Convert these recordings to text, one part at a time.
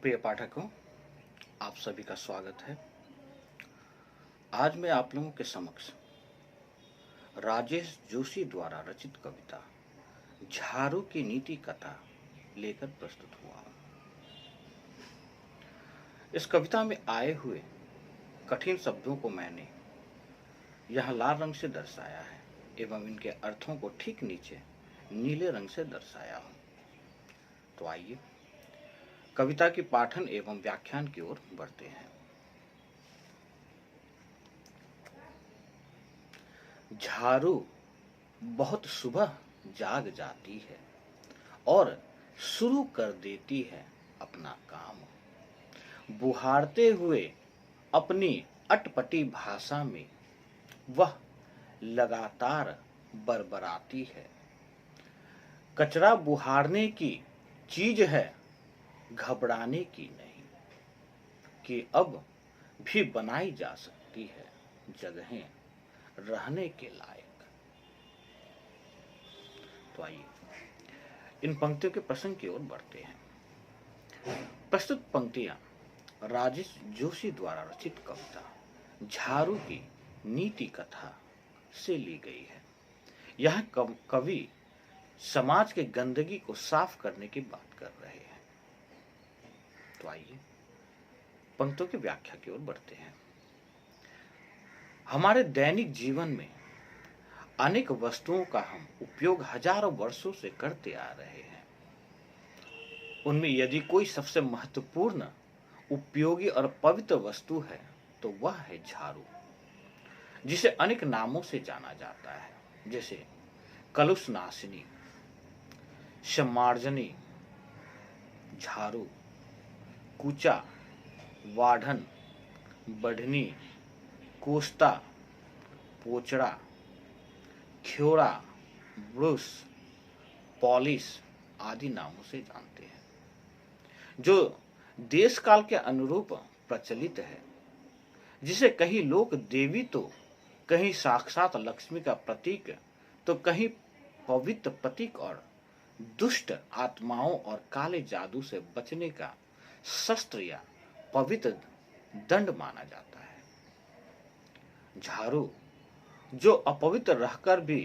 प्रिय पाठकों, आप सभी का स्वागत है। आज मैं आप लोगों के समक्ष राजेश जोशी द्वारा रचित कविता झारू की नीति कथा लेकर प्रस्तुत हुआ हूं। इस कविता में आए हुए कठिन शब्दों को मैंने यहाँ लाल रंग से दर्शाया है एवं इनके अर्थों को ठीक नीचे नीले रंग से दर्शाया हूं। तो आइए कविता की पाठन एवं व्याख्यान की ओर बढ़ते हैं। झारू बहुत सुबह जाग जाती है और शुरू कर देती है अपना काम। बुहारते हुए अपनी अटपटी भाषा में वह लगातार बरबराती है। कचरा बुहारने की चीज है, घबराने की नहीं, कि अब भी बनाई जा सकती है जगहें रहने के लायक। तो आइए इन पंक्तियों के प्रसंग की ओर बढ़ते हैं। प्रस्तुत पंक्तियां राजेश जोशी द्वारा रचित कविता झारू की नीति कथा से ली गई है। यह कवि समाज के गंदगी को साफ करने की बात कर रहे हैं। तो आइए पंक्तियों की व्याख्या की ओर बढ़ते हैं। हमारे दैनिक जीवन में अनेक वस्तुओं का हम उपयोग हजारों वर्षों से करते आ रहे हैं। उनमें यदि कोई सबसे महत्वपूर्ण, उपयोगी और पवित्र वस्तु है तो वह है झाड़ू, जिसे अनेक नामों से जाना जाता है, जैसे कलुषनाशिनी, सम्मार्जनी, झाड़ू, कूचा, वाढ़न, बढ़नी, कोस्ता, पोचड़ा, ख्योड़ा, ब्रुश, पॉलिश आदि नामों से जानते हैं, जो देश काल के अनुरूप प्रचलित है, जिसे कहीं लोग देवी तो कहीं साक्षात लक्ष्मी का प्रतीक तो कहीं पवित्र प्रतीक और दुष्ट आत्माओं और काले जादू से बचने का शस्त्र या पवित्र दंड माना जाता है। झाड़ू जो अपवित्र रहकर भी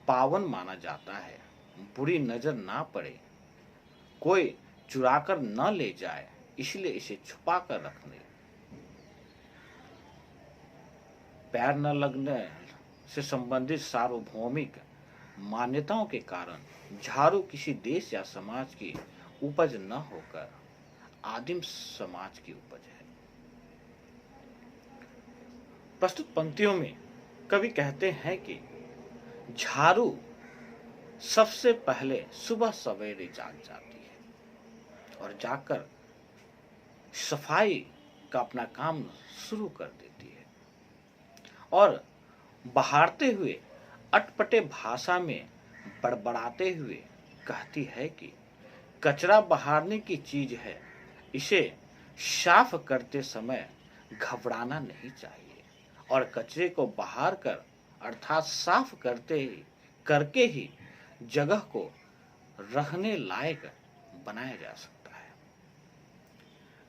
पावन माना जाता है, बुरी नजर ना पड़े, कोई चुराकर न ले जाए, इसलिए इसे छुपा कर रखने, पैर न लगने से संबंधित सार्वभौमिक मान्यताओं के कारण झाड़ू किसी देश या समाज की उपज न होकर आदिम समाज की उपज है। प्रस्तुत पंक्तियों में कवि कहते हैं कि झाड़ू सबसे पहले सुबह सवेरे जाग जाती है और जाकर सफाई का अपना काम शुरू कर देती है और बहारते हुए अटपटे भाषा में बड़बड़ाते हुए कहती है कि कचरा बहारने की चीज है, इसे साफ करते समय घबराना नहीं चाहिए और कचरे को बहार कर अर्थात साफ करके ही जगह को रहने लायक बनाया जा सकता है।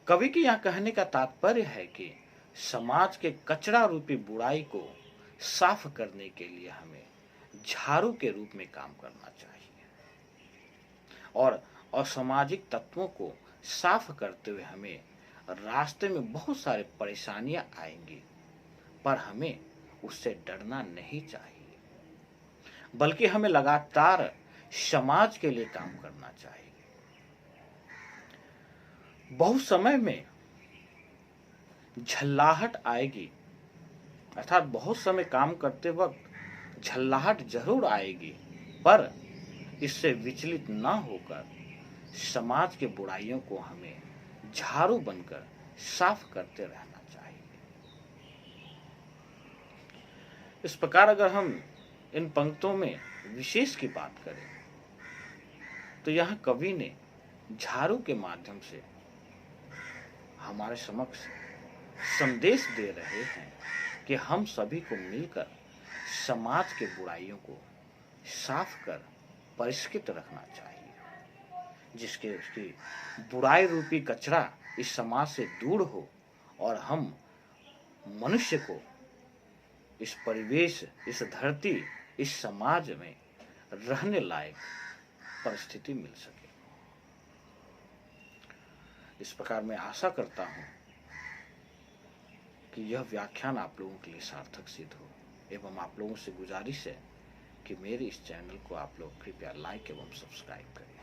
कवि के यहाँ कहने का तात्पर्य है कि समाज के कचरा रूपी बुराई को साफ करने के लिए हमें झाड़ू के रूप में काम करना चाहिए और असामाजिक तत्वों को साफ करते हुए हमें रास्ते में बहुत सारे परेशानियां आएंगी, पर हमें उससे डरना नहीं चाहिए, बल्कि हमें लगातार समाज के लिए काम करना चाहिए। बहुत समय में झल्लाहट आएगी, अर्थात बहुत समय काम करते वक्त झल्लाहट जरूर आएगी, पर इससे विचलित न होकर समाज के बुराइयों को हमें झाड़ू बनकर साफ करते रहना चाहिए। इस प्रकार अगर हम इन पंक्तियों में विशेष की बात करें तो यह कवि ने झाड़ू के माध्यम से हमारे समक्ष संदेश दे रहे हैं कि हम सभी को मिलकर समाज के बुराइयों को साफ कर परिष्कृत रखना चाहिए, जिसके उसकी बुराई रूपी कचरा इस समाज से दूर हो और हम मनुष्य को इस परिवेश, इस धरती, इस समाज में रहने लायक परिस्थिति मिल सके। इस प्रकार मैं आशा करता हूं कि यह व्याख्यान आप लोगों के लिए सार्थक सिद्ध हो एवं आप लोगों से गुजारिश है कि मेरे इस चैनल को आप लोग कृपया लाइक एवं सब्सक्राइब करें।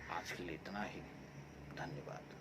आज के लिए इतना ही। धन्यवाद।